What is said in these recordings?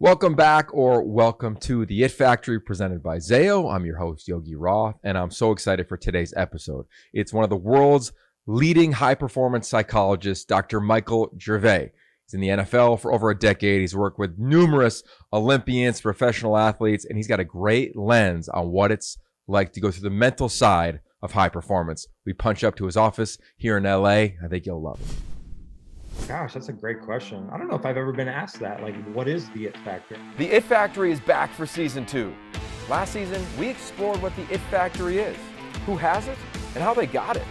Welcome back, or welcome to the It Factory presented by Zayo. I'm your host, Yogi Roth, and I'm so excited for today's episode. It's one of the world's leading high-performance psychologists, Dr. Michael Gervais. He's in the NFL for over a decade. He's worked with numerous Olympians, professional athletes, and he's got a great lens on what it's like to go through the mental side of high performance. We punch up to his office here in LA. I think you'll love it. Gosh, that's a great question. I don't know if I've ever been asked that. Like, what is the It Factor? The It Factory is back for season 2. Last season, we explored what the It Factory is, who has it, and how they got it.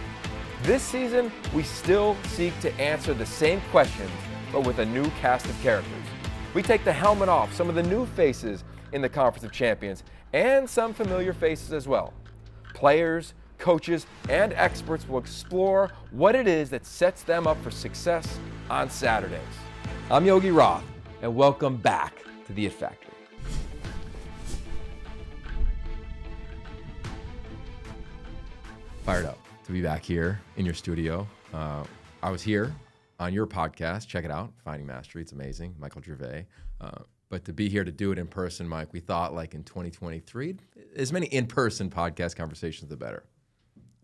This season, we still seek to answer the same questions, but with a new cast of characters. We take the helmet off some of the new faces in the Conference of Champions, and some familiar faces as well. Players, coaches, and experts will explore what it is that sets them up for success on Saturdays. I'm Yogi Roth, and welcome back to the It Factory. Fired up to be back here in your studio. I was here on your podcast. Check it out, Finding Mastery. It's amazing. Michael Gervais. But to be here to do it in person, Mike, we thought like in 2023, as many in-person podcast conversations, the better.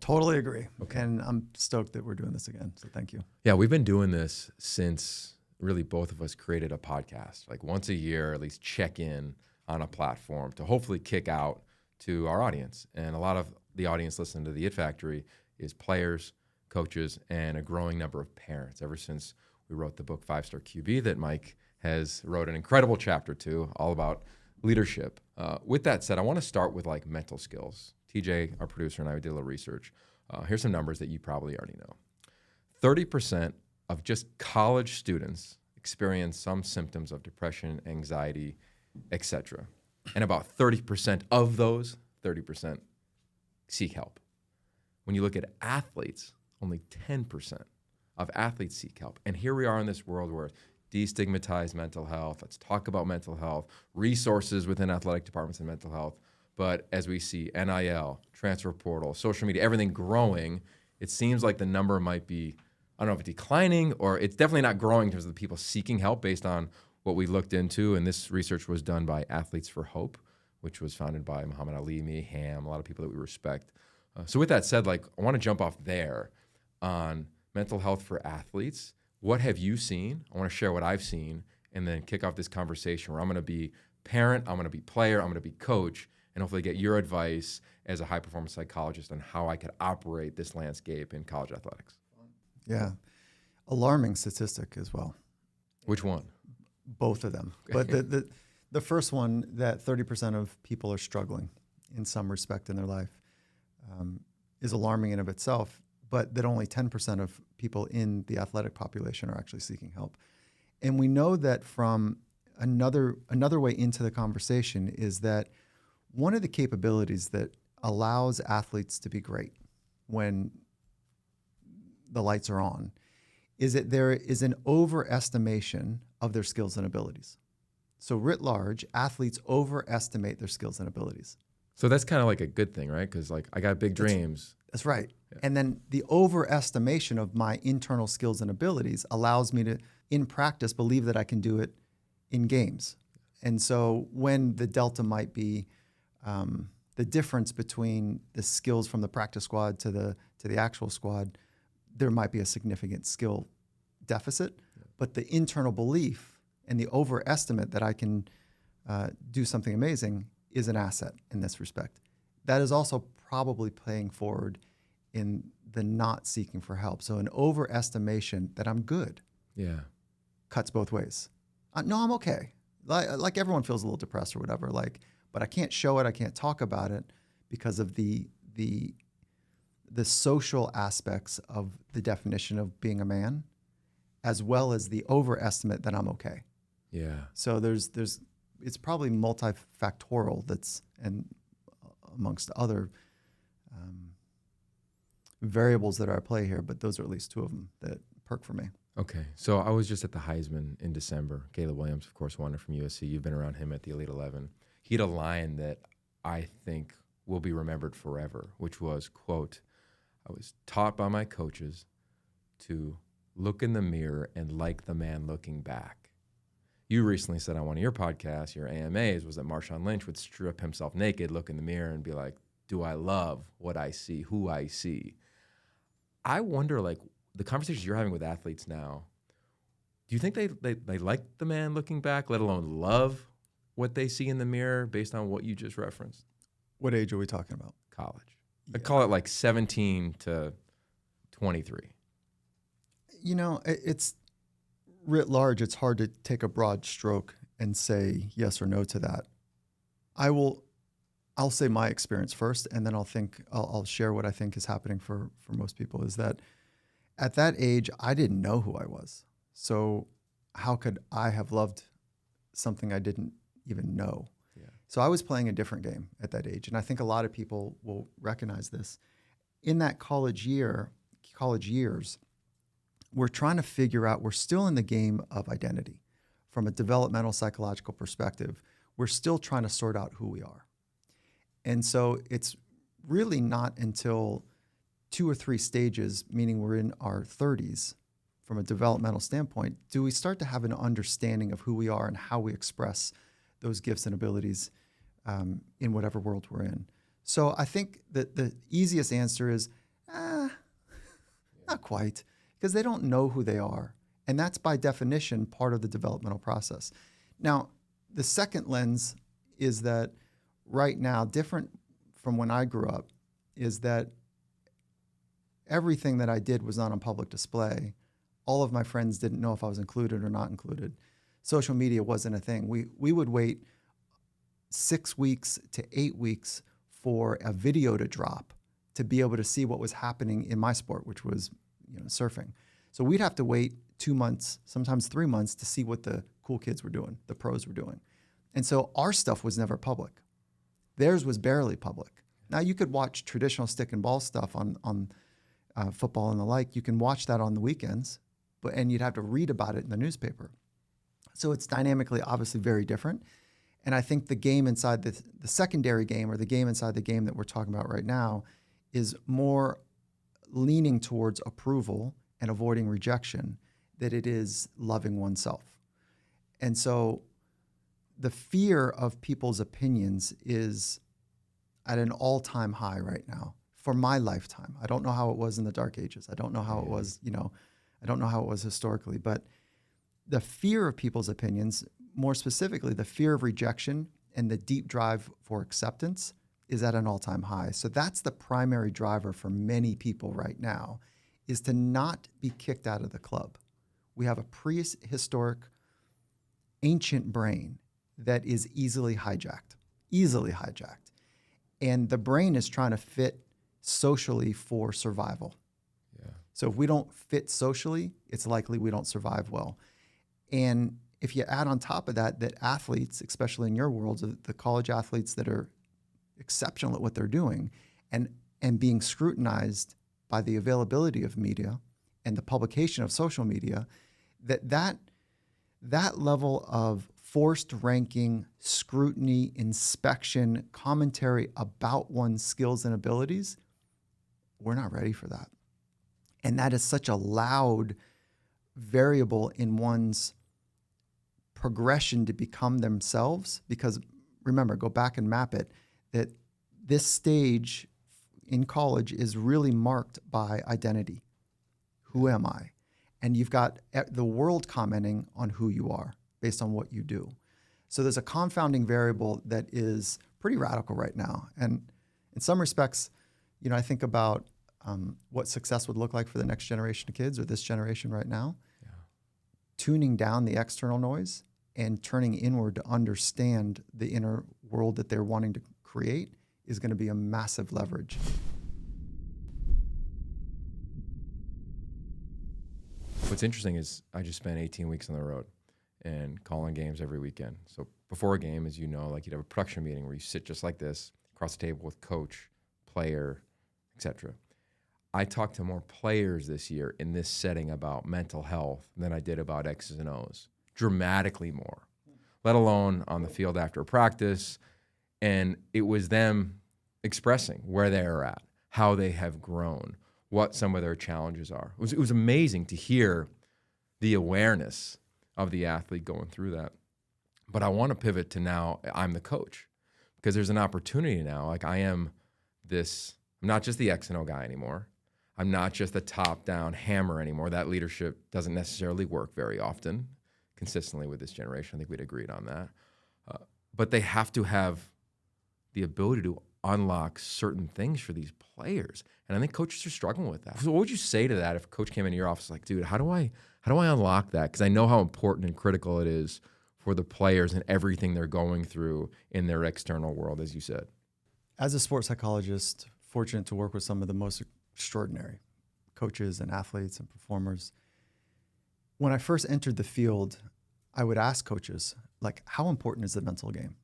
Totally agree. Okay. And I'm stoked that we're doing this again. So thank you. Yeah, we've been doing this since really both of us created a podcast. Like once a year, at least check in on a platform to hopefully kick out to our audience. And a lot of the audience listening to the It Factory is players, coaches, and a growing number of parents. Ever since we wrote the book 5-Star QB that Mike has wrote an incredible chapter to, all about leadership. With that said, I want to start with like mental skills. TJ, our producer, and I did a little research. Here's some numbers that you probably already know. 30% of just college students experience some symptoms of depression, anxiety, etc. And about 30% of those, 30% seek help. When you look at athletes, only 10% of athletes seek help. And here we are in this world where destigmatize mental health. Let's talk about mental health, resources within athletic departments and mental health. But as we see NIL, transfer portal, social media, everything growing, it seems like the number might be, I don't know if it's declining, or it's definitely not growing in terms of the people seeking help based on what we looked into. And this research was done by Athletes for Hope, which was founded by Muhammad Ali, Mia Hamm, a lot of people that we respect. So with that said, like I want to jump off there on mental health for athletes. What have you seen? I want to share what I've seen and then kick off this conversation where I'm going to be parent, I'm going to be player, I'm going to be coach, and hopefully get your advice as a high-performance psychologist on how I could operate this landscape in college athletics. Yeah. Alarming statistic as well. Which one? Both of them. Okay. But the first one, that 30% of people are struggling in some respect in their life, is alarming in of itself, but that only 10% of people in the athletic population are actually seeking help. And we know that from another way into the conversation is that one of the capabilities that allows athletes to be great when the lights are on is that there is an overestimation of their skills and abilities. So writ large, athletes overestimate their skills and abilities. So that's kind of like a good thing, right? Because like I got big dreams. That's right. Yeah. And then the overestimation of my internal skills and abilities allows me to, in practice, believe that I can do it in games. And so when the delta might be the difference between the skills from the practice squad to the actual squad, there might be a significant skill deficit. Yeah. But the internal belief and the overestimate that I can do something amazing is an asset in this respect. That is also probably playing forward in the not seeking for help. So an overestimation that I'm good, cuts both ways. No, I'm okay. Like everyone feels a little depressed or whatever. But I can't show it. I can't talk about it because of the social aspects of the definition of being a man, as well as the overestimate that I'm okay. Yeah. So it's probably multifactorial. And amongst other variables that are at play here, but those are at least two of them that perk for me. Okay, so I was just at the Heisman in December. Caleb Williams, of course, won it from USC. You've been around him at the Elite 11. He had a line that I think will be remembered forever, which was, quote, I was taught by my coaches to look in the mirror and like the man looking back. you recently said on one of your podcasts, your AMAs, was that Marshawn Lynch would strip himself naked, look in the mirror, and be like, do I love what I see, who I see? I wonder, like, the conversations you're having with athletes now, do you think they like the man looking back, let alone love what they see in the mirror based on what you just referenced? What age are we talking about? College. Yeah. I call it like 17 to 23. You know, it's writ large. It's hard to take a broad stroke and say yes or no to that. I'll say my experience first, and then I'll share what I think is happening for most people. Is that at that age, I didn't know who I was. So how could I have loved something I didn't even know? Yeah. So I was playing a different game at that age, and I think a lot of people will recognize this. In that college years, we're trying to figure out, we're still in the game of identity. From a developmental psychological perspective, we're still trying to sort out who we are. And so it's really not until 2 or 3 stages, meaning we're in our 30s, from a developmental standpoint, do we start to have an understanding of who we are and how we express those gifts and abilities in whatever world we're in. So I think that the easiest answer is, not quite, because they don't know who they are. And that's by definition part of the developmental process. Now, the second lens is that right now, different from when I grew up, is that everything that I did was not on public display. All of my friends didn't know if I was included or not included. Social media wasn't a thing. We would wait 6 weeks to 8 weeks for a video to drop to be able to see what was happening in my sport, which was surfing. So we'd have to wait 2 months, sometimes 3 months, to see what the cool kids were doing, the pros were doing. And so our stuff was never public. Theirs was barely public. Now you could watch traditional stick and ball stuff on football and the like. You can watch that on the weekends, and you'd have to read about it in the newspaper. So it's dynamically, obviously, very different. And I think the game inside the secondary game, or the game inside the game that we're talking about right now, is more leaning towards approval and avoiding rejection than it is loving oneself. And so the fear of people's opinions is at an all-time high right now for my lifetime. I don't know how it was in the dark ages. I don't know how it was, I don't know how it was historically, but the fear of people's opinions, more specifically, the fear of rejection and the deep drive for acceptance, is at an all-time high. So that's the primary driver for many people right now, is to not be kicked out of the club. We have a prehistoric, ancient brain that is easily hijacked. And the brain is trying to fit socially for survival. Yeah. So if we don't fit socially, it's likely we don't survive well. And if you add on top of that, that athletes, especially in your world, the college athletes that are exceptional at what they're doing and being scrutinized by the availability of media and the publication of social media, that level of forced ranking, scrutiny, inspection, commentary about one's skills and abilities, we're not ready for that. And that is such a loud variable in one's progression to become themselves, because remember, go back and map it, that this stage in college is really marked by identity. Who am I? And you've got the world commenting on who you are based on what you do. So there's a confounding variable that is pretty radical right now. And in some respects, I think about what success would look like for the next generation of kids, or this generation right now. Yeah. Tuning down the external noise and turning inward to understand the inner world that they're wanting to create is going to be a massive leverage. What's interesting is I just spent 18 weeks on the road and calling games every weekend. So before a game, as you know, like you'd have a production meeting where you sit just like this across the table with coach, player, etc. I talked to more players this year in this setting about mental health than I did about X's and O's, dramatically more, let alone on the field after practice. And it was them expressing where they are at, how they have grown, what some of their challenges are. It was amazing to hear the awareness of the athlete going through that. But I want to pivot to now I'm the coach, because there's an opportunity now. Like I'm not just the X and O guy anymore. I'm not just the top-down hammer anymore. That leadership doesn't necessarily work very often, consistently with this generation. I think we'd agreed on that. But they have to have the ability to unlock certain things for these players. And I think coaches are struggling with that. So what would you say to that if a coach came into your office like, dude, how do I unlock that? Because I know how important and critical it is for the players and everything they're going through in their external world, as you said. As a sports psychologist, fortunate to work with some of the most extraordinary coaches and athletes and performers. When I first entered the field, I would ask coaches, like, how important is the mental game?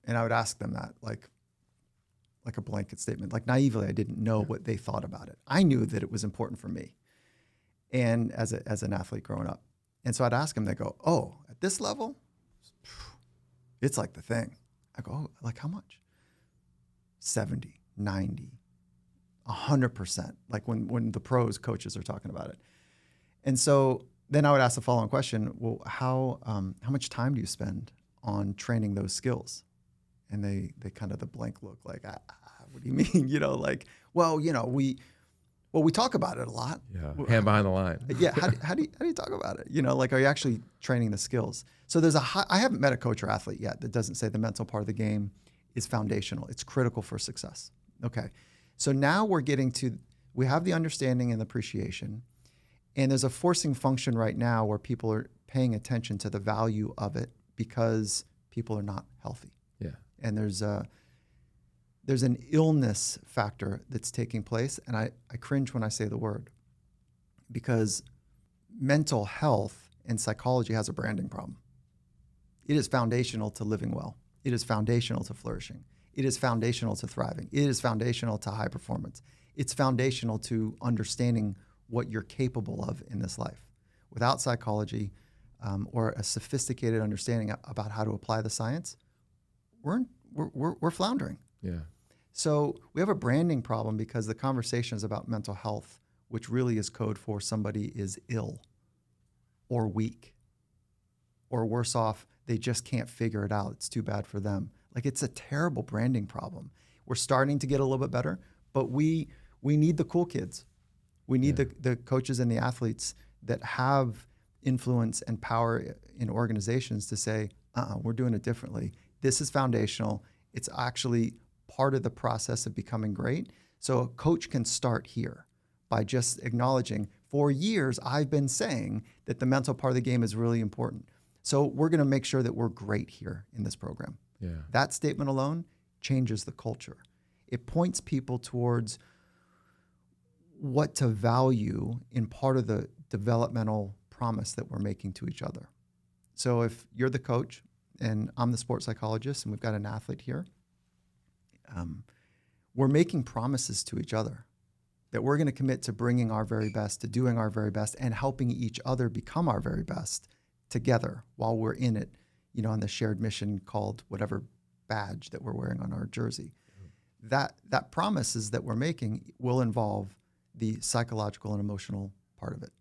And I would ask them that, like a blanket statement. Like naively, I didn't know what they thought about it. I knew that it was important for me, and as an athlete growing up. And so I'd ask them, they go, oh, at this level, it's like the thing. I go, oh, like how much? 70, 90, 100%, like when the pros coaches are talking about it. And so then I would ask the following question, well, how much time do you spend on training those skills? And they kind of the blank look like, what do you mean? Like, well, we talk about it a lot. Yeah, hand behind the line. Yeah, how do you talk about it? Like, are you actually training the skills? So I haven't met a coach or athlete yet that doesn't say the mental part of the game is foundational. It's critical for success. Okay, so now we have the understanding and the appreciation, and there's a forcing function right now where people are paying attention to the value of it because people are not healthy. Yeah. And there's an illness factor that's taking place. And I cringe when I say the word, because mental health and psychology has a branding problem. It is foundational to living well. It is foundational to flourishing. It is foundational to thriving. It is foundational to high performance. It's foundational to understanding what you're capable of in this life. Without psychology or a sophisticated understanding about how to apply the science, we're floundering. Yeah. So we have a branding problem because the conversation is about mental health, which really is code for somebody is ill or weak, or worse off, they just can't figure it out. It's too bad for them. Like, it's a terrible branding problem. We're starting to get a little bit better, but we need the cool kids. We need the coaches and the athletes that have influence and power in organizations to say, we're doing it differently. This is foundational. It's actually part of the process of becoming great. So a coach can start here by just acknowledging, for years, I've been saying that the mental part of the game is really important. So we're going to make sure that we're great here in this program. Yeah. That statement alone changes the culture. It points people towards what to value in part of the developmental promise that we're making to each other. So if you're the coach and I'm the sports psychologist and we've got an athlete here, we're making promises to each other that we're going to commit to bringing our very best, to doing our very best, and helping each other become our very best together while we're in it, on the shared mission called whatever badge that we're wearing on our jersey. That promises that we're making will involve the psychological and emotional part of it.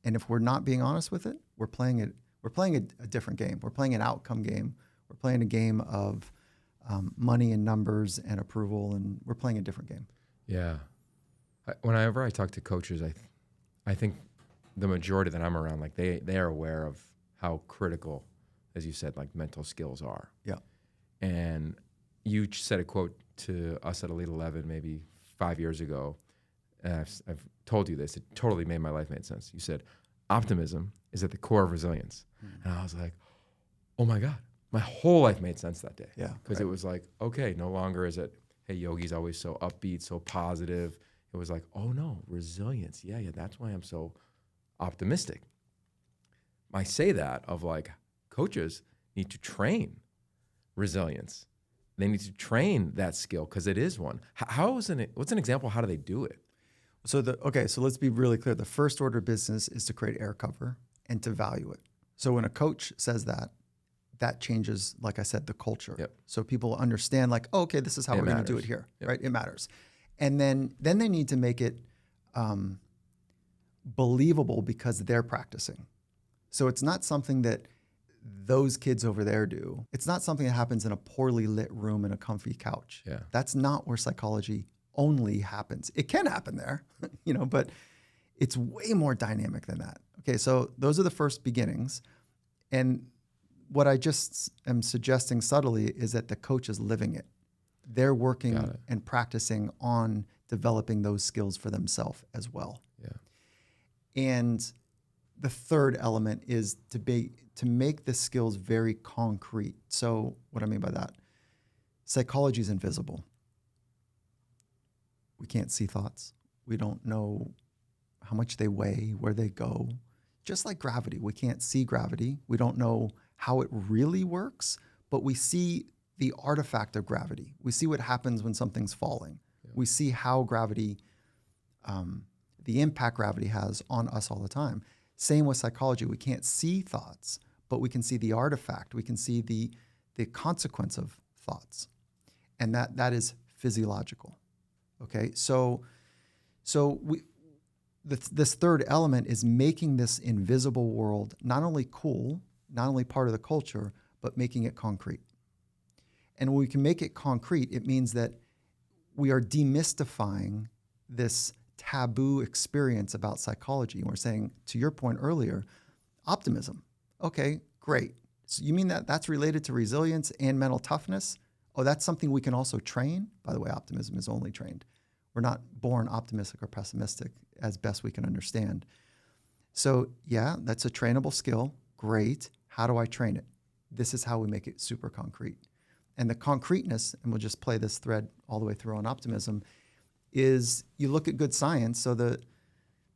And if we're not being honest with it, we're playing a different game. We're playing an outcome game. We're playing a game of money and numbers and approval, and we're playing a different game. Yeah. Whenever I talk to coaches, I think the majority that I'm around, like they are aware of how critical, as you said, like mental skills are. Yeah. And you said a quote to us at Elite 11 maybe 5 years ago, and I've told you this. It totally made my life made sense. You said, optimism is at the core of resilience. Mm-hmm. And I was like, oh my God, my whole life made sense that day. Yeah. Because it was like, okay, no longer is it, hey, Yogi's always so upbeat, so positive. It was like, oh no, resilience. Yeah, that's why I'm so optimistic. I say that of like, coaches need to train resilience. They need to train that skill because it is one. What's an example? How do they do it? So let's be really clear. The first order of business is to create air cover and to value it. So when a coach says that changes, like I said, the culture. Yep. So people understand like, oh, okay, this is how we're going to do it here, yep. Right? It matters. And then they need to make it believable because they're practicing. So it's not something that those kids over there do. It's not something that happens in a poorly lit room and a comfy couch. Yeah. That's not where psychology only happens. It can happen there, but it's way more dynamic than that. Okay, so those are the first beginnings. And what I just am suggesting subtly is that the coach is living it. They're working and practicing on developing those skills for themselves as well. Yeah. And the third element is to make the skills very concrete. So what I mean by that, psychology is invisible. We can't see thoughts. We don't know how much they weigh, where they go. Just like gravity, we can't see gravity. We don't know how it really works, but we see the artifact of gravity. We see what happens when something's falling. Yeah. We see how gravity, the impact gravity has on us all the time. Same with psychology. We can't see thoughts, but we can see the artifact. We can see the consequence of thoughts. And that is physiological. Okay, so this third element is making this invisible world not only cool, not only part of the culture, but making it concrete. And when we can make it concrete, it means that we are demystifying this taboo experience about psychology. And we're saying, to your point earlier, optimism. Okay, great. So you mean that that's related to resilience and mental toughness? Oh, that's something we can also train? By the way, optimism is only trained. We're not born optimistic or pessimistic as best we can understand. So yeah, that's a trainable skill. Great. How do I train it? This is how we make it super concrete. And the concreteness, and we'll just play this thread all the way through on optimism, is you look at good science. So the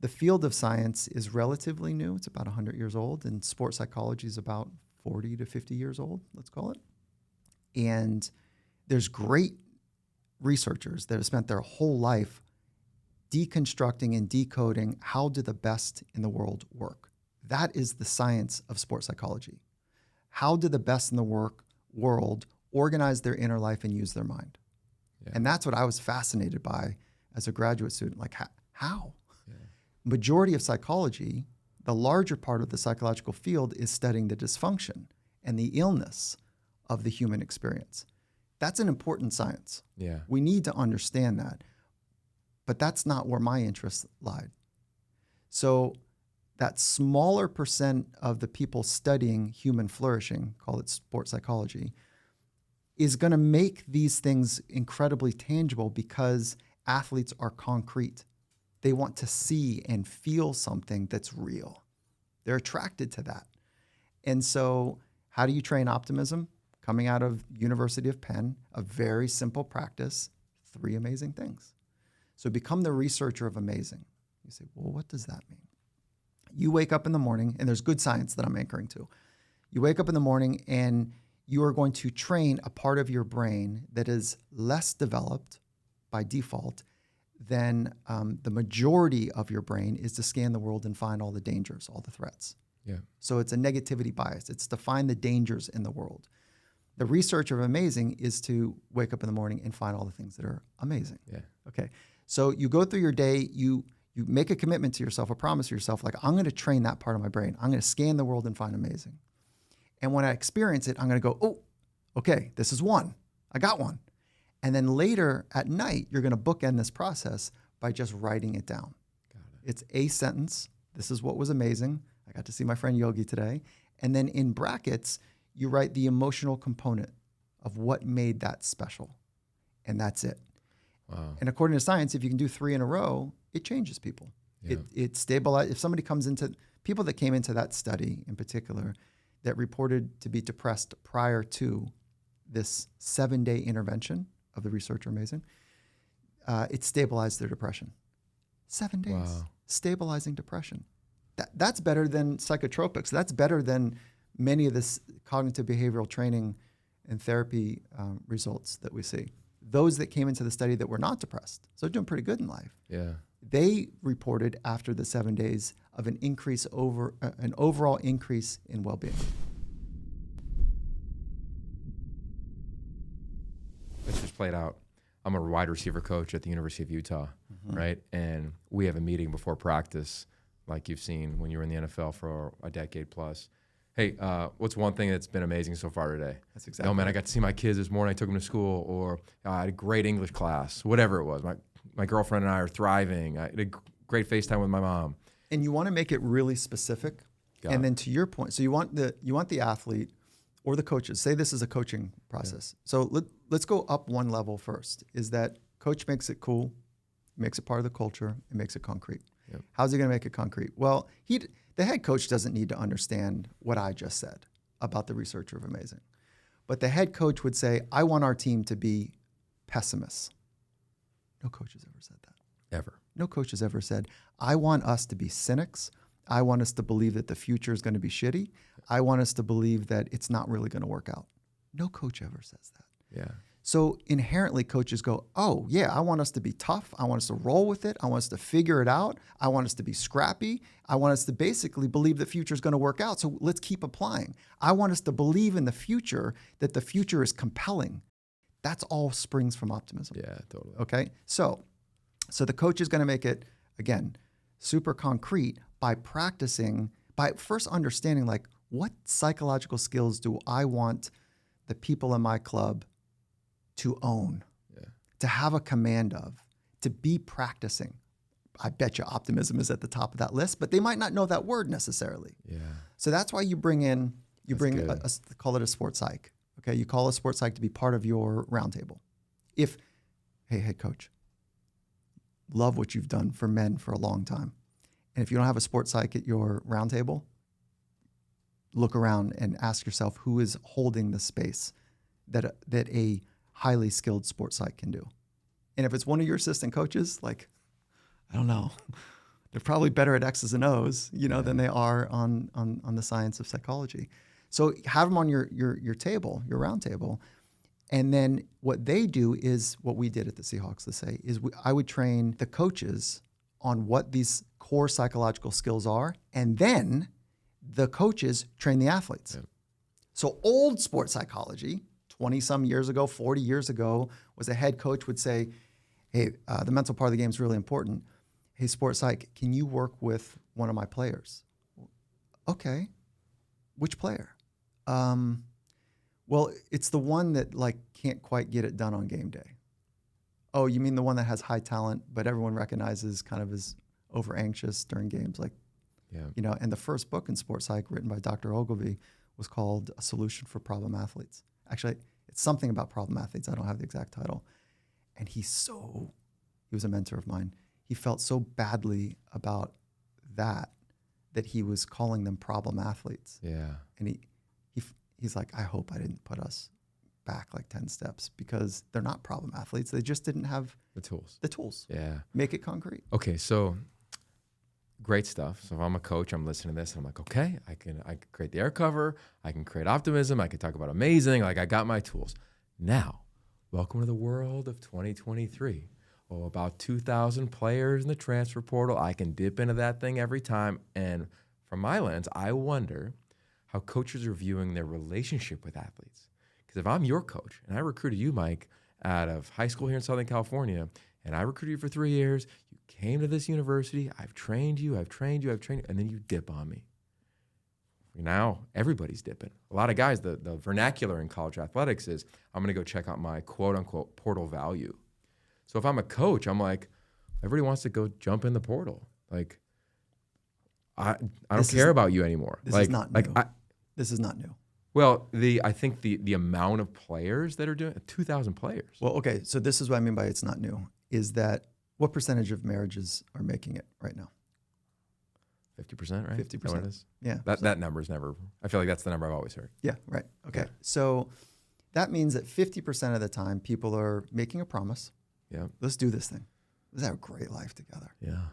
field of science is relatively new. It's about 100 years old, and sports psychology is about 40 to 50 years old, let's call it. And there's great researchers that have spent their whole life deconstructing and decoding how do the best in the world work. That is the science of sports psychology. How do the best in the world organize their inner life and use their mind? Yeah. And that's what I was fascinated by as a graduate student. Like, how? Yeah. Majority of psychology, the larger part of the psychological field, is studying the dysfunction and the illness of the human experience. That's an important science. Yeah. We need to understand that. But that's not where my interests lied. So that smaller percent of the people studying human flourishing, call it sports psychology, is going to make these things incredibly tangible because athletes are concrete. They want to see and feel something that's real. They're attracted to that. And so how do you train optimism? Coming out of University of Penn, a very simple practice, 3 amazing things. So become the researcher of amazing. You say, well, what does that mean? You wake up in the morning, and there's good science that I'm anchoring to. You wake up in the morning and you are going to train a part of your brain that is less developed by default than the majority of your brain is to scan the world and find all the dangers, all the threats. Yeah. So it's a negativity bias. It's to find the dangers in the world. The research of amazing is to wake up in the morning and find all the things that are amazing. Yeah. Okay. So you go through your day, you make a commitment to yourself, a promise to yourself, like, I'm going to train that part of my brain. I'm going to scan the world and find amazing. And when I experience it, I'm going to go, oh, okay, this is one. I got one. And then later at night, you're going to bookend this process by just writing it down. Got it. It's a sentence. This is what was amazing. I got to see my friend Yogi today. And then in brackets, you write the emotional component of what made that special. And that's it. Wow. And according to science, if you can do 3 in a row, it changes people. Yeah. It stabilizes. If somebody comes into, people that came into that study in particular that reported to be depressed prior to this 7-day intervention of the researcher amazing, it stabilized their depression. 7 days. Wow. Stabilizing depression. That's better than psychotropics. That's better than many of this cognitive behavioral training and therapy results that we see. Those that came into the study that were not depressed, so they're doing pretty good in life. Yeah. They reported after the 7 days of an overall increase in well-being. This just played out. I'm a wide receiver coach at the University of Utah, right? And we have a meeting before practice, like you've seen when you were in the NFL for a decade plus. Hey, what's one thing that's been amazing so far today? That's exactly. Oh man, I got to see my kids this morning. I took them to school, or I had a great English class, whatever it was. My girlfriend and I are thriving. I had a great FaceTime with my mom. And you want to make it really specific. And then to your point, so you want the athlete or the coaches. Say this is a coaching process. Yeah. So let's go up one level first. Is that coach makes it cool, makes it part of the culture, and makes it concrete. Yep. How's he going to make it concrete? Well, the head coach doesn't need to understand what I just said about the researcher of amazing. But the head coach would say, I want our team to be pessimists. No coach has ever said that. Ever. No coach has ever said, I want us to be cynics. I want us to believe that the future is going to be shitty. I want us to believe that it's not really going to work out. No coach ever says that. Yeah. So inherently coaches go, oh yeah, I want us to be tough. I want us to roll with it. I want us to figure it out. I want us to be scrappy. I want us to basically believe the future is going to work out. So let's keep applying. I want us to believe in the future, that the future is compelling. That's all springs from optimism. Yeah, totally. Okay. So the coach is going to make it, again, super concrete by practicing, by first understanding like, what psychological skills do I want the people in my club to own, to have a command of, to be practicing? I bet you optimism is at the top of that list, but they might not know that word necessarily. Yeah. So that's why you bring call it a sports psych. Okay, you call a sports psych to be part of your roundtable. Hey, head coach, love what you've done for men for a long time. And if you don't have a sports psych at your roundtable, look around and ask yourself who is holding the space that a highly skilled sports psych can do. And if it's one of your assistant coaches, like, I don't know, they're probably better at X's and O's, than they are on the science of psychology. So have them on your table, your round table. And then what they do is what we did at the Seahawks, let's say, is I would train the coaches on what these core psychological skills are, and then the coaches train the athletes. Yeah. So old sports psychology, 20-some years ago, 40 years ago, was a head coach would say, hey, the mental part of the game is really important. Hey, sports psych, can you work with one of my players? Okay. Which player? Well, it's the one that can't quite get it done on game day. Oh, you mean the one that has high talent, but everyone recognizes kind of is over anxious during games? And the first book in sports psych written by Dr. Ogilvy was called A Solution for Problem Athletes. Actually, it's something about problem athletes. I don't have the exact title. And he was a mentor of mine. He felt so badly about that he was calling them problem athletes. Yeah. And he's like, I hope I didn't put us back 10 steps, because they're not problem athletes. They just didn't have the tools. Yeah. Make it concrete. Okay. So great stuff. So if I'm a coach, I'm listening to this and I'm like, okay, I can create the air cover. I can create optimism. I can talk about amazing. I got my tools. Now, welcome to the world of 2023. Oh, about 2,000 players in the transfer portal. I can dip into that thing every time. And from my lens, I wonder how coaches are viewing their relationship with athletes. Because if I'm your coach and I recruited you, Mike, out of high school here in Southern California, and I recruited you for 3 years, you came to this university, I've trained you, and then you dip on me. Now everybody's dipping. A lot of guys, the vernacular in college athletics is, I'm going to go check out my quote unquote portal value. So if I'm a coach, I'm like, everybody wants to go jump in the portal. I don't care about you anymore. This is not new. This is not new. Well, I think the amount of players that are doing it, 2,000 players. Well, okay, so this is what I mean by it's not new, is that what percentage of marriages are making it right now? 50%, right? 50%. What it is? Yeah. That number's never, I feel like that's the number I've always heard. Yeah, right. Okay. Yeah. So that means that 50% of the time people are making a promise. Yeah. Let's do this thing. Let's have a great life together. Yeah.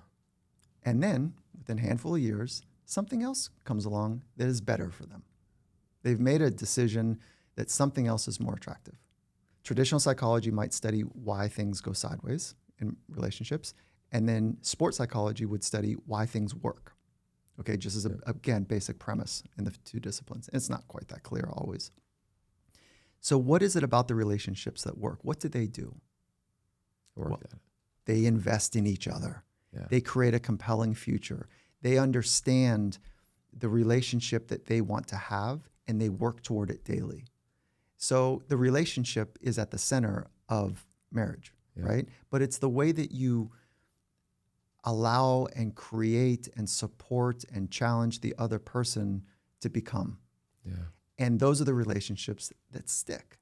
And then within a handful of years, something else comes along that is better for them. They've made a decision that something else is more attractive. Traditional psychology might study why things go sideways in relationships, and then sports psychology would study why things work. Okay, just as again, basic premise in the two disciplines. It's not quite that clear always. So what is it about the relationships that work? What do they do? They invest in each other. Yeah. They create a compelling future. They understand the relationship that they want to have, and they work toward it daily. So the relationship is at the center of marriage, right? But it's the way that you allow and create and support and challenge the other person to become. And those are the relationships that stick.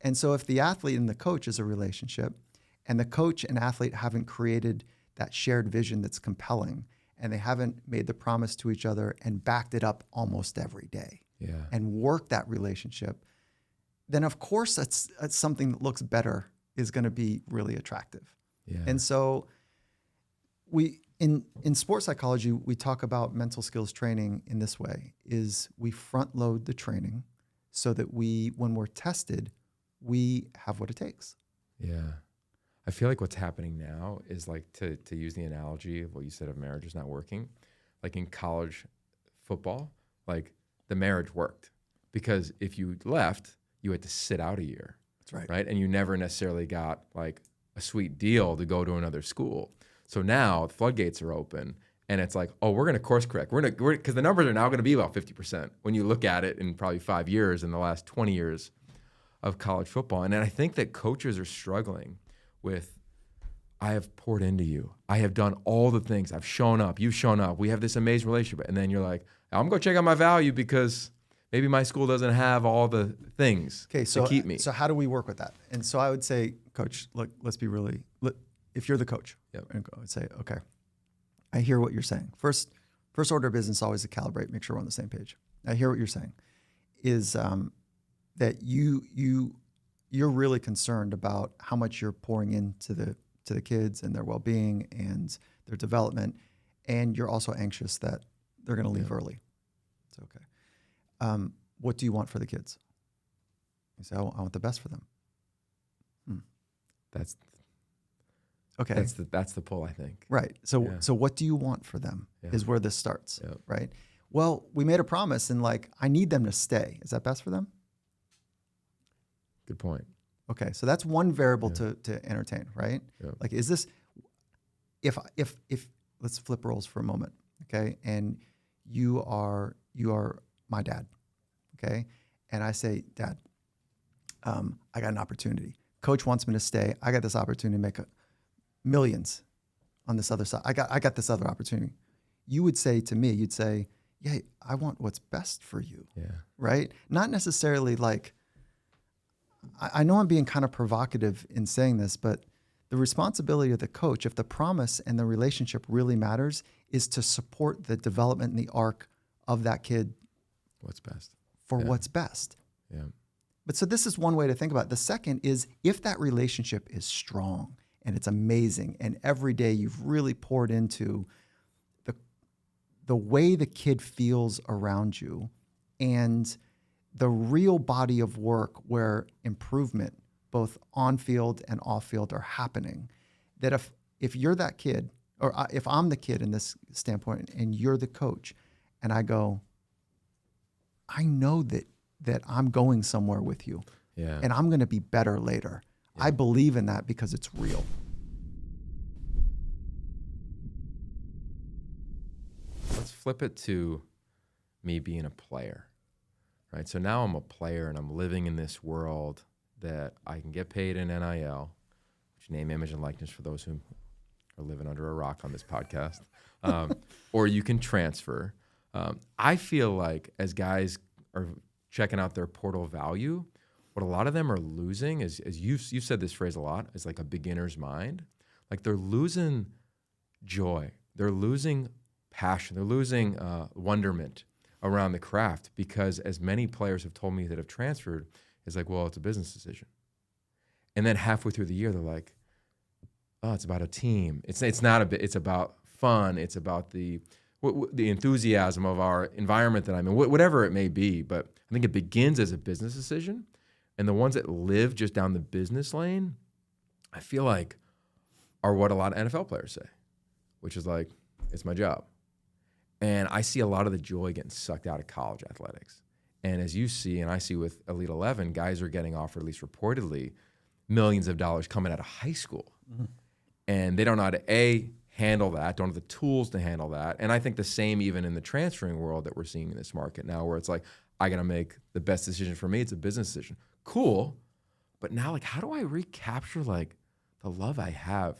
And so if the athlete and the coach is a relationship, and the coach and athlete haven't created that shared vision that's compelling, and they haven't made the promise to each other and backed it up almost every day, and work that relationship, then of course that's something that looks better is going to be really attractive. And so we in sports psychology, we talk about mental skills training in this way: is we front load the training so that when we're tested, we have what it takes. I feel like what's happening now is, like, to use the analogy of what you said of marriage is not working, like in college football, like the marriage worked because if you left, you had to sit out a year. That's right. Right. And you never necessarily got like a sweet deal to go to another school. So now the floodgates are open and it's like, oh, we're going to course correct. Because the numbers are now going to be about 50% when you look at it in probably 5 years in the last 20 years of college football. And then I think that coaches are struggling with, I have poured into you. I have done all the things. I've shown up. You've shown up. We have this amazing relationship. And then you're like, I'm going to check out my value because maybe my school doesn't have all the things to keep me. So how do we work with that? And so I would say, Coach, look, let's be really, if you're the coach, I would say, okay, I hear what you're saying. First order of business, always to calibrate, make sure we're on the same page. I hear what you're saying is that you're really concerned about how much you're pouring into the kids and their well-being and their development, and you're also anxious that they're going to leave early. It's okay. What do you want for the kids? You say, I want the best for them. That's okay. That's the pull, I think. Right. So what do you want for them is where this starts, right? Well, we made a promise and like, I need them to stay. Is that best for them? Good point. Okay. So that's one variable to entertain, right? Like, is this, if let's flip roles for a moment. Okay. And you are my dad. Okay. And I say, Dad, I got an opportunity. Coach wants me to stay. I got this opportunity to make millions on this other side. I got this other opportunity. You would say to me, you'd say, yeah, I want what's best for you. Right? Not necessarily like, I know I'm being kind of provocative in saying this, but the responsibility of the coach, if the promise and the relationship really matters, is to support the development and the arc of that kid. What's best. What's best. But so this is one way to think about it. The second is if that relationship is strong and it's amazing and every day you've really poured into the way the kid feels around you and the real body of work where improvement, both on field and off field, are happening, that if you're that kid, or if I'm the kid in this standpoint and you're the coach, and I go, I know that I'm going somewhere with you, and I'm going to be better later. I believe in that because it's real. Let's flip it to me being a player, right? So now I'm a player and I'm living in this world that I can get paid in NIL, which name, image, and likeness for those who are living under a rock on this podcast, or you can transfer. I feel like as guys are checking out their portal value, what a lot of them are losing is you've said this phrase a lot, is like a beginner's mind. Like they're losing joy. They're losing passion. They're losing wonderment around the craft because as many players have told me that have transferred, it's like, well, it's a business decision. And then halfway through the year, they're like, oh, it's about a team. It's not a bit. It's about fun. It's about the enthusiasm of our environment that I'm in, whatever it may be. But I think it begins as a business decision. And the ones that live just down the business lane, I feel like are what a lot of NFL players say, which is like, it's my job. And I see a lot of the joy getting sucked out of college athletics. And as you see, and I see with Elite 11, guys are getting offered, at least reportedly, millions of dollars coming out of high school. Mm-hmm. And they don't know how to, A, handle that, don't have the tools to handle that. And I think the same even in the transferring world that we're seeing in this market now, where it's like, I gotta make the best decision for me. It's a business decision. Cool. But now, like, how do I recapture like the love I have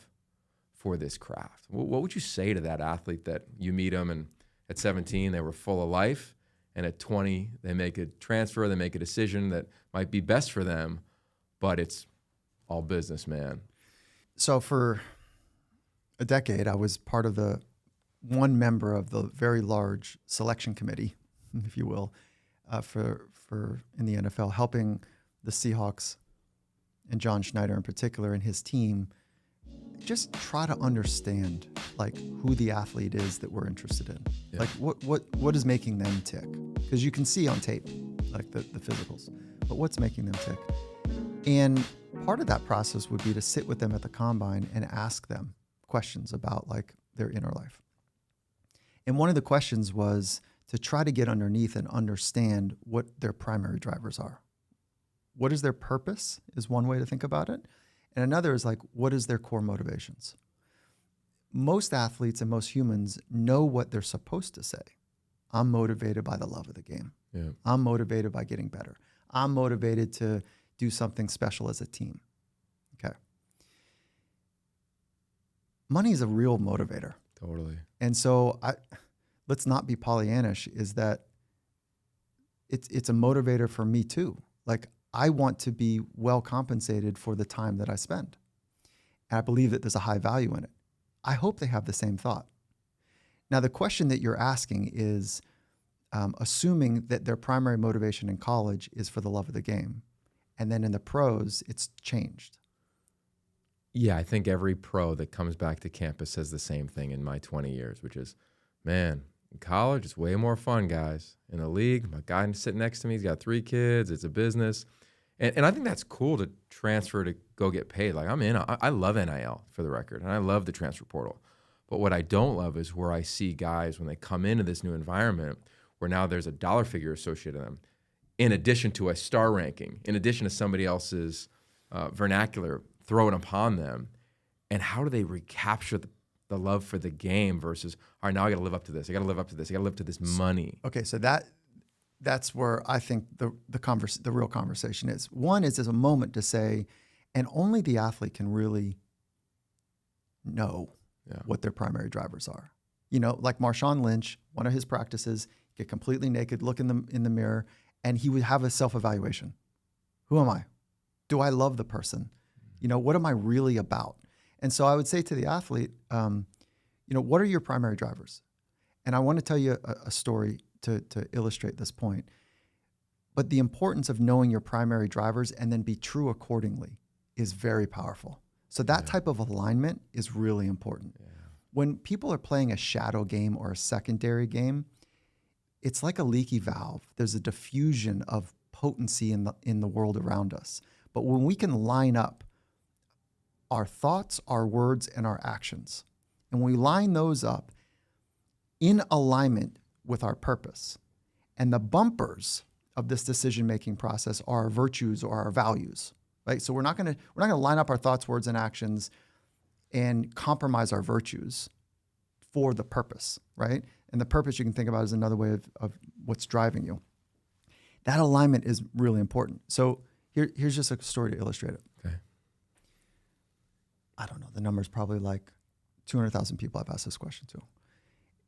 for this craft? What would you say to that athlete that you meet them and at 17, they were full of life, and at 20, they make a transfer, they make a decision that might be best for them, but it's all business, man. So for a decade, I was part of the one member of the very large selection committee, if you will, for in the NFL, helping the Seahawks and John Schneider in particular and his team just try to understand like who the athlete is that we're interested in. Yeah. Like what is making them tick? Because you can see on tape like the physicals, but what's making them tick? And part of that process would be to sit with them at the combine and ask them questions about like their inner life. And one of the questions was to try to get underneath and understand what their primary drivers are. What is their purpose is one way to think about it. And another is like, what is their core motivations? Most athletes and most humans know what they're supposed to say. I'm motivated by the love of the game. Yeah. I'm motivated by getting better. I'm motivated to do something special as a team. Okay. Money is a real motivator. Totally. And so let's not be Pollyannish, is that it's a motivator for me too. Like, I want to be well compensated for the time that I spend. And I believe that there's a high value in it. I hope they have the same thought. Now, the question that you're asking is assuming that their primary motivation in college is for the love of the game. And then in the pros, it's changed. Yeah, I think every pro that comes back to campus says the same thing in my 20 years, which is, man, in college, it's way more fun, guys. In the league, my guy sitting next to me, he's got 3 kids. It's a business. And I think that's cool to transfer to go get paid. Like, I'm in. I love NIL, for the record, and I love the transfer portal. But what I don't love is where I see guys when they come into this new environment where now there's a dollar figure associated with them, in addition to a star ranking, in addition to somebody else's vernacular thrown upon them. And how do they recapture the love for the game versus, all right, now I got to live up to this. I got to live up to this. I got to live up to this money. Okay, so that's where I think the real conversation is. One is there's a moment to say, and only the athlete can really know what their primary drivers are. You know, like Marshawn Lynch, one of his practices, get completely naked, look in the mirror, and he would have a self-evaluation. Who am I? Do I love the person? You know, what am I really about? And so I would say to the athlete, you know, what are your primary drivers? And I want to tell you a story to illustrate this point. But the importance of knowing your primary drivers and then be true accordingly is very powerful. So that type of alignment is really important. Yeah. When people are playing a shadow game or a secondary game, it's like a leaky valve. There's a diffusion of potency in the world around us. But when we can line up our thoughts, our words, and our actions, and we line those up in alignment with our purpose, and the bumpers of this decision-making process are our virtues or our values, right? So we're not gonna line up our thoughts, words, and actions and compromise our virtues for the purpose, right? And the purpose you can think about is another way of what's driving you. That alignment is really important. So here's just a story to illustrate it. Okay. I don't know, the number's probably like 200,000 people I've asked this question to.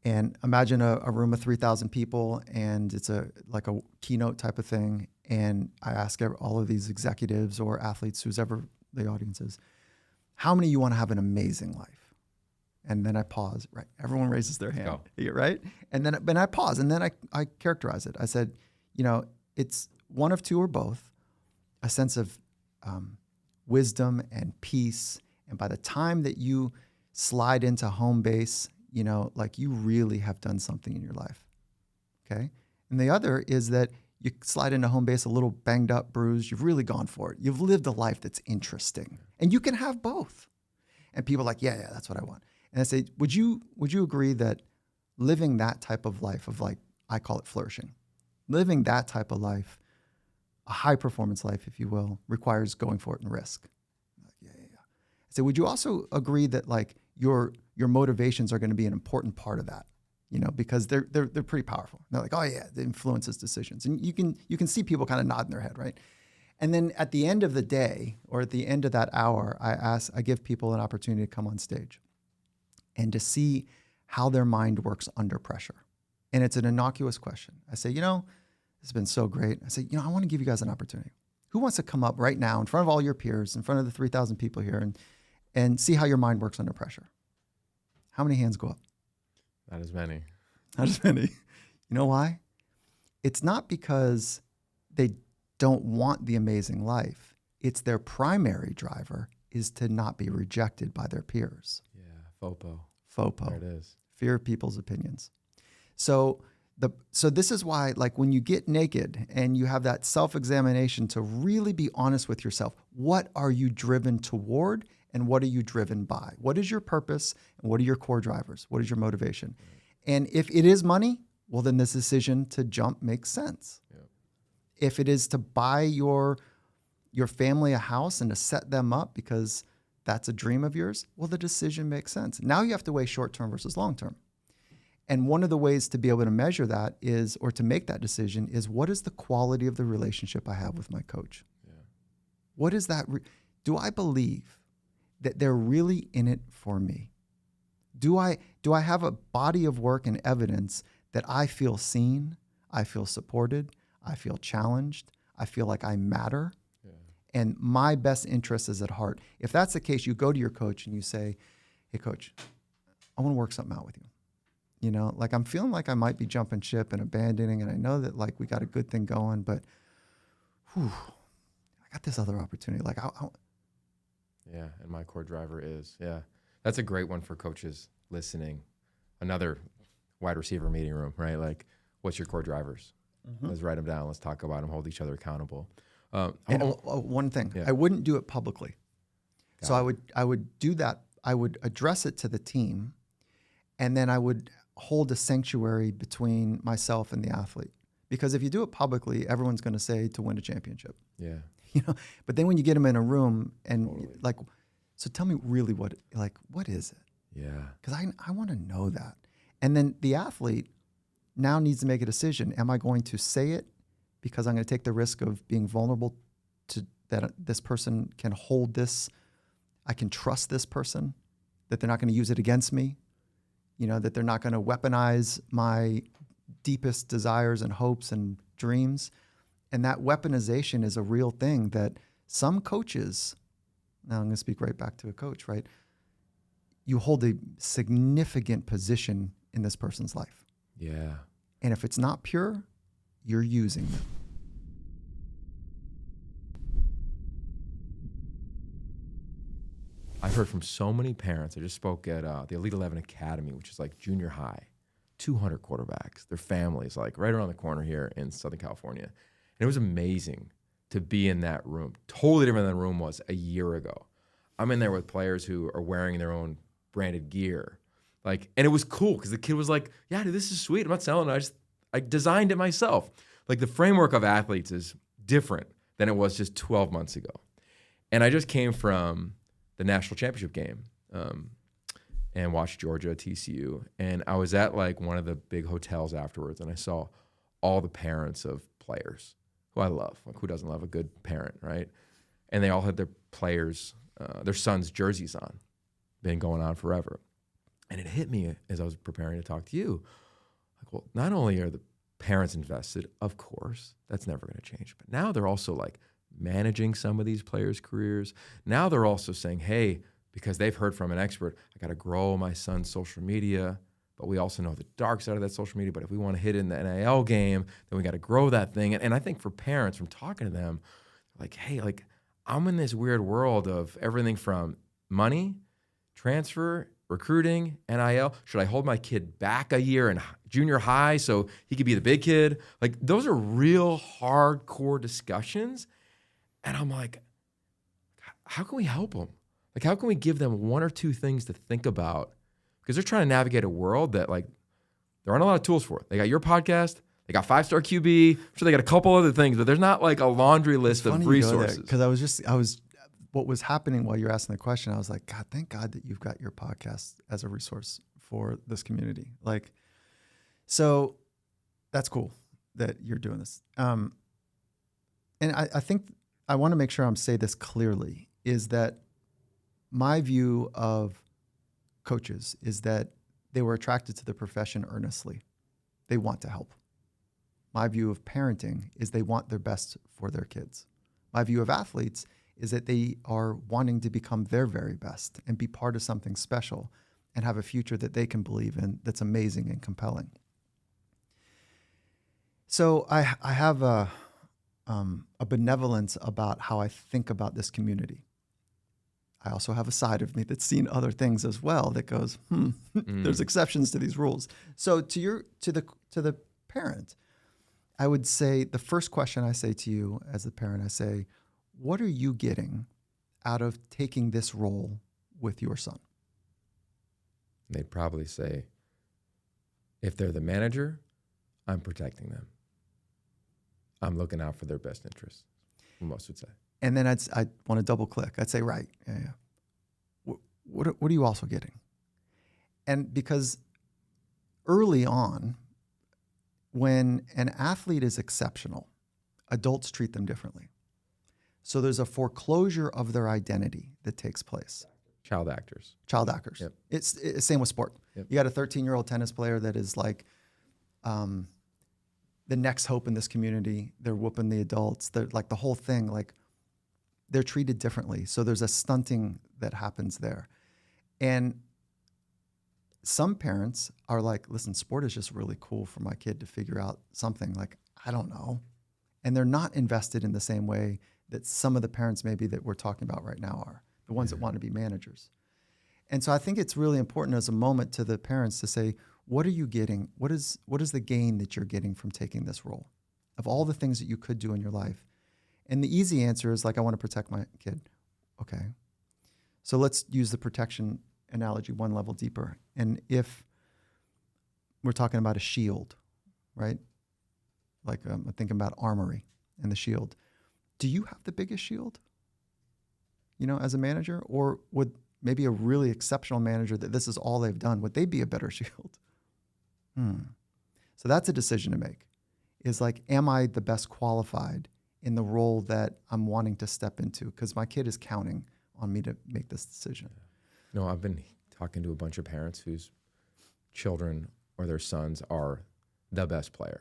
And imagine a room of 3,000 people, and it's like a keynote type of thing. And I ask all of these executives or athletes, who's ever the audience is, how many of you want to have an amazing life? And then I pause, right? Everyone raises their hand, right? And then I pause, and then I characterize it. I said, you know, it's one of two or both, a sense of wisdom and peace. And by the time that you slide into home base, you know, like you really have done something in your life, okay? And the other is that you slide into home base a little banged up, bruised. You've really gone for it. You've lived a life that's interesting. And you can have both. And people are like, yeah, that's what I want. And I say, would you agree that living that type of life of, like, I call it flourishing, living that type of life, a high performance life, if you will, requires going for it and risk? Like, yeah. I say, would you also agree that, like, your motivations are going to be an important part of that, because they're pretty powerful. They're like, oh yeah, it influences decisions. And you can see people kind of nodding their head, right? And then at the end of the day, or at the end of that hour, I give people an opportunity to come on stage and to see how their mind works under pressure. And it's an innocuous question. I say, it's been so great. I say, I want to give you guys an opportunity. Who wants to come up right now in front of all your peers, in front of the 3,000 people here, and see how your mind works under pressure? How many hands go up? Not as many. Not as many. You know why? It's not because they don't want the amazing life. It's their primary driver is to not be rejected by their peers. Yeah, FOPO. FOPO. There it is. Fear of people's opinions. So this is why, like, when you get naked and you have that self-examination to really be honest with yourself, what are you driven toward and what are you driven by? What is your purpose and what are your core drivers? What is your motivation? Right. And if it is money, well, then this decision to jump makes sense. Yep. If it is to buy your family a house and to set them up because that's a dream of yours, well, the decision makes sense. Now you have to weigh short-term versus long-term. And one of the ways to be able to measure that is, or to make that decision is, what is the quality of the relationship I have with my coach? Yeah. What is that? Do I believe that they're really in it for me? Do I have a body of work and evidence that I feel seen, I feel supported, I feel challenged, I feel like I matter, and my best interest is at heart? If that's the case, you go to your coach and you say, hey, coach, I want to work something out with you. Like, I'm feeling like I might be jumping ship and abandoning, and I know that, like, we got a good thing going, but I got this other opportunity. Like, yeah, and my core driver is, that's a great one for coaches listening. Another wide receiver meeting room, right? Like, what's your core drivers? Mm-hmm. Let's write them down. Let's talk about them, hold each other accountable. One thing, I wouldn't do it publicly. So I would do that. I would address it to the team, and then I would hold a sanctuary between myself and the athlete. Because if you do it publicly, everyone's going to say to win a championship. Yeah. But then when you get them in a room and like, so tell me really what is it? Yeah. Because I want to know that. And then the athlete now needs to make a decision. Am I going to say it because I'm going to take the risk of being vulnerable to that this person can hold this, I can trust this person, that they're not going to use it against me, that they're not going to weaponize my deepest desires and hopes and dreams. And that weaponization is a real thing that some coaches, now I'm going to speak right back to a coach, right? You hold a significant position in this person's life. Yeah. And if it's not pure, you're using them. I've heard from so many parents. I just spoke at the Elite 11 Academy, which is like junior high, 200 quarterbacks, their families, like right around the corner here in Southern California. And it was amazing to be in that room. Totally different than the room was a year ago. I'm in there with players who are wearing their own branded gear. And it was cool because the kid was like, yeah, dude, this is sweet. I'm not selling it. I designed it myself. Like, the framework of athletes is different than it was just 12 months ago. And I just came from the national championship game and watched Georgia, TCU. And I was at like one of the big hotels afterwards, and I saw all the parents of players who I love. Like, who doesn't love a good parent, right? And they all had their players, their sons' jerseys on. Been going on forever. And it hit me as I was preparing to talk to you. Like, well, not only are the parents invested, of course, that's never going to change, but now they're also like managing some of these players' careers. Now they're also saying, hey, because they've heard from an expert, I got to grow my son's social media, but we also know the dark side of that social media. But if we want to hit it in the NIL game, then we got to grow that thing. And I think for parents, from talking to them, like, hey, like, I'm in this weird world of everything from money, transfer, recruiting, NIL. Should I hold my kid back a year in junior high so he could be the big kid? Like, those are real hardcore discussions. And I'm like, how can we help them? Like, how can we give them one or two things to think about? Because they're trying to navigate a world that, like, there aren't a lot of tools for it. They got your podcast, they got 5-star QB, I'm sure they got a couple other things, but there's not like a laundry list of resources. Because what was happening while you're asking the question, I was like, God, thank God that you've got your podcast as a resource for this community. Like, so that's cool that you're doing this. And I think I want to make sure I'm saying this clearly, is that my view of coaches is that they were attracted to the profession earnestly. They want to help. My view of parenting is they want their best for their kids. My view of athletes is that they are wanting to become their very best and be part of something special and have a future that they can believe in that's amazing and compelling. So I have a benevolence about how I think about this community. I also have a side of me that's seen other things as well that goes, there's exceptions to these rules. So to the parent, I would say the first question I say to you as the parent, I say, what are you getting out of taking this role with your son? They'd probably say, if they're the manager, I'm protecting them. I'm looking out for their best interests, most would say. And then I'd want to double click. I'd say, right, yeah. What are you also getting? And because early on, when an athlete is exceptional, adults treat them differently. So there's a foreclosure of their identity that takes place. Child actors. Yep. It's same with sport. Yep. You got a 13-year-old tennis player that is like the next hope in this community. They're whooping the adults. They're like the whole thing, like they're treated differently. So there's a stunting that happens there. And some parents are like, listen, sport is just really cool for my kid to figure out something. Like, I don't know. And they're not invested in the same way that some of the parents maybe that we're talking about right now are, the ones that want to be managers. And so I think it's really important as a moment to the parents to say, what are you getting? What is the gain that you're getting from taking this role? Of all the things that you could do in your life. And the easy answer is like, I want to protect my kid. Okay. So let's use the protection analogy one level deeper. And if we're talking about a shield, right? Like I'm thinking about armory and the shield. Do you have the biggest shield, as a manager? Or would maybe a really exceptional manager that this is all they've done, would they be a better shield? So that's a decision to make. Is like, am I the best qualified in the role that I'm wanting to step into? Because my kid is counting on me to make this decision. No, I've been talking to a bunch of parents whose children or their sons are the best player,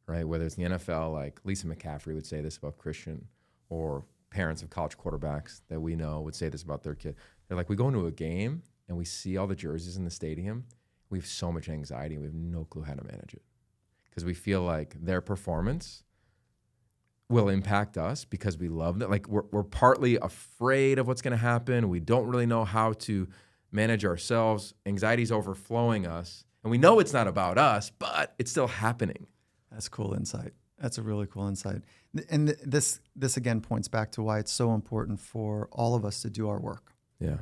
right? Whether it's the NFL, like Lisa McCaffrey would say this about Christian, or parents of college quarterbacks that we know would say this about their kid. They're like, we go into a game and we see all the jerseys in the stadium. We have so much anxiety and we have no clue how to manage it. Because we feel like their performance will impact us because we love them. Like we're partly afraid of what's going to happen. We don't really know how to manage ourselves. Anxiety's overflowing us. And we know it's not about us, but it's still happening. That's cool insight. That's a really cool insight. And this again points back to why it's so important for all of us to do our work. Yeah.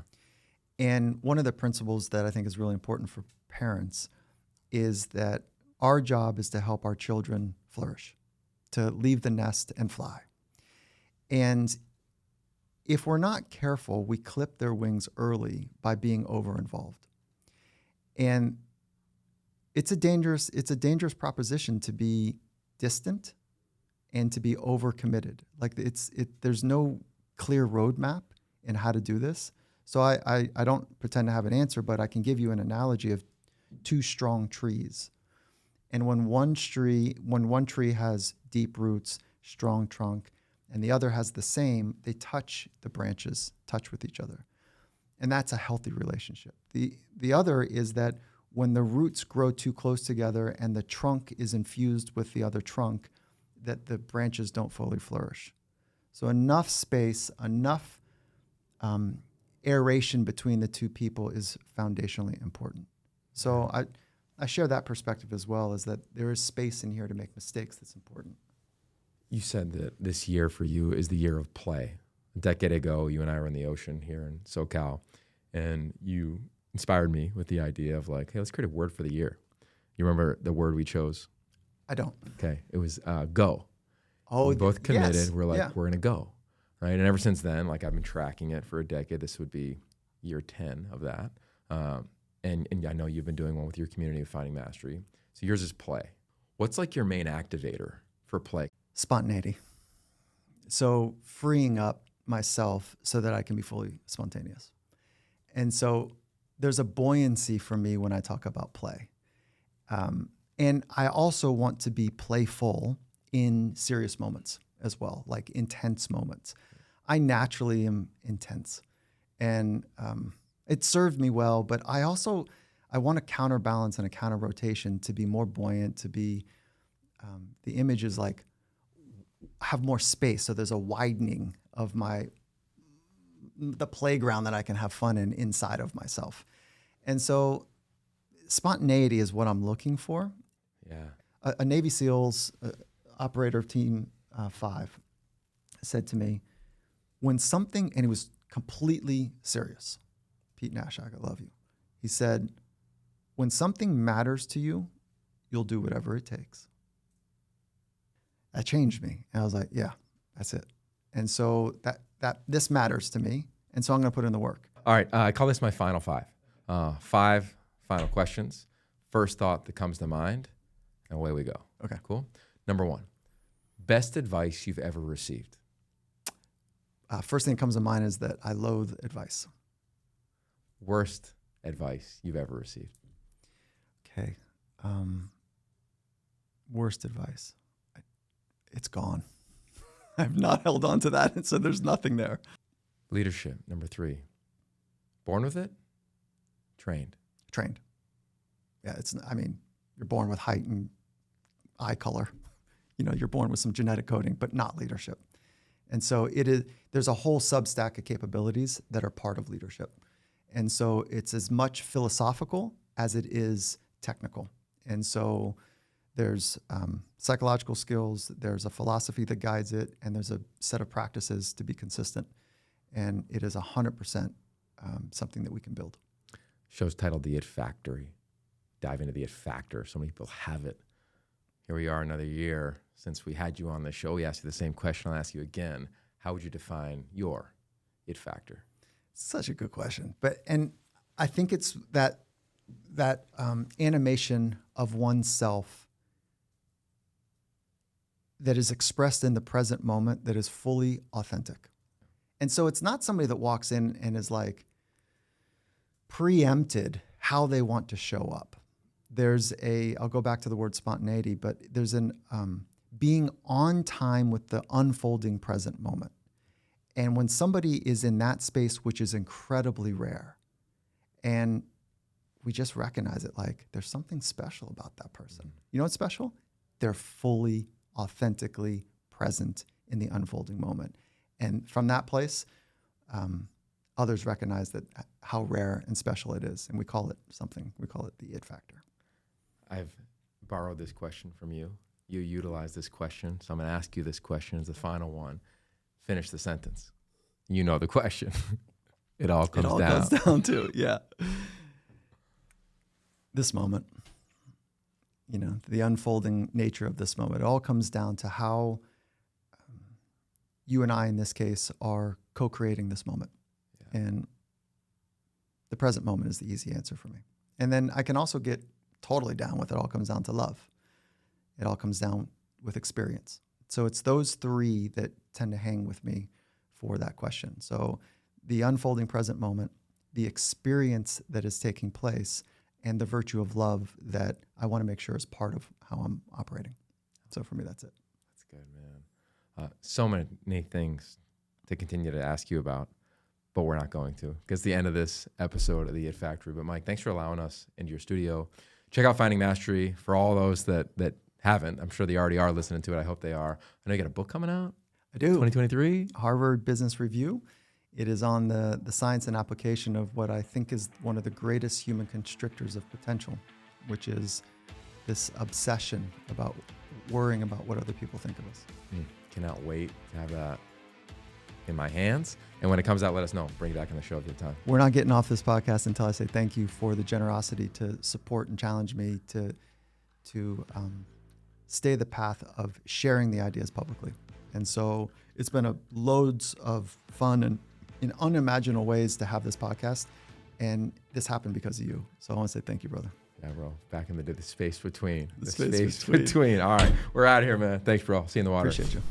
And one of the principles that I think is really important for parents is that our job is to help our children flourish, to leave the nest and fly. And if we're not careful, we clip their wings early by being over-involved. And it's a dangerous proposition to be distant and to be overcommitted. Like there's no clear roadmap in how to do this. So I don't pretend to have an answer, but I can give you an analogy of two strong trees. And when one tree has deep roots, strong trunk, and the other has the same, the branches touch with each other. And that's a healthy relationship. The other is that when the roots grow too close together and the trunk is infused with the other trunk, that the branches don't fully flourish. So enough space, enough aeration between the two people is foundationally important. So I share that perspective as well, is that there is space in here to make mistakes that's important. You said that this year for you is the year of play. A decade ago, you and I were in the ocean here in SoCal, and you inspired me with the idea of like, hey, let's create a word for the year. You remember the word we chose? I don't. Okay. It was go. Oh, we both committed. Yes. We're like, we're going to go. right? And ever since then, like I've been tracking it for a decade. This would be year 10 of that. And I know you've been doing one with your community of Finding Mastery. So yours is play. What's like your main activator for play? Spontaneity. So freeing up myself so that I can be fully spontaneous. And so there's a buoyancy for me when I talk about play. And I also want to be playful in serious moments as well, like intense moments. I naturally am intense, and it served me well, but I want a counterbalance and a counter rotation to be more buoyant, to be, the image is like, have more space. So there's a widening of the playground that I can have fun in inside of myself. And so spontaneity is what I'm looking for. Yeah. A Navy SEALs operator of Team 5 said to me, when something, and he was completely serious, Pete Nashak, I love you. He said, when something matters to you, you'll do whatever it takes. That changed me. And I was like, yeah, that's it. And so that this matters to me. And so I'm going to put in the work. All right. I call this my final 5. 5 final questions. First thought that comes to mind, and away we go. Okay. Cool. Number 1, best advice you've ever received. First thing that comes to mind is that I loathe advice. Worst advice you've ever received. Okay. Worst advice. It's gone. I've not held on to that, and so there's nothing there. Leadership. Number 3, born with it, trained. Trained. Yeah, you're born with height and eye color. You're born with some genetic coding, but not leadership. And so there's a whole substack of capabilities that are part of leadership. And so it's as much philosophical as it is technical. And so there's psychological skills, there's a philosophy that guides it, and there's a set of practices to be consistent. And it is 100% something that we can build. Show's titled The It Factory. Dive into the It Factor. So many people have it. Here we are another year since we had you on the show. We asked you the same question. I'll ask you again. How would you define your It Factor? Such a good question. And I think it's that animation of oneself that is expressed in the present moment that is fully authentic. And so it's not somebody that walks in and is like preempted how they want to show up. I'll go back to the word spontaneity, but there's being on time with the unfolding present moment. And when somebody is in that space, which is incredibly rare, and we just recognize it, like there's something special about that person. You know what's special? They're fully, authentically present in the unfolding moment. And from that place, others recognize that how rare and special it is. And we call it the It Factor. I've borrowed this question from you. You utilize this question. So I'm going to ask you this question as the final one. Finish the sentence. You know the question. It all comes down to, yeah. This moment, the unfolding nature of this moment, it all comes down to how you and I, in this case, are co-creating this moment. Yeah. And the present moment is the easy answer for me. And then I can also get totally down with it all comes down to love. It all comes down with experience. So it's those 3 that tend to hang with me for that question. So the unfolding present moment, the experience that is taking place, and the virtue of love that I want to make sure is part of how I'm operating. So for me, that's it. That's good, man. So many things to continue to ask you about, but we're not going to, because the end of this episode of the It Factory. But Mike, thanks for allowing us into your studio. Check out Finding Mastery for all those that haven't. I'm sure they already are listening to it. I hope they are. I know you got a book coming out. I do. 2023. Harvard Business Review. It is on the science and application of what I think is one of the greatest human constrictors of potential, which is this obsession about worrying about what other people think of us. Cannot wait to have that in my hands. And when it comes out, let us know. Bring it back on the show if you have time. We're not getting off this podcast until I say thank you for the generosity to support and challenge me to stay the path of sharing the ideas publicly. And so it's been loads of fun and in unimaginable ways to have this podcast. And this happened because of you. So I want to say thank you, brother. Yeah, bro. Back in the day, the space between. The space between. All right. We're out of here, man. Thanks, bro. See you in the water. Appreciate you.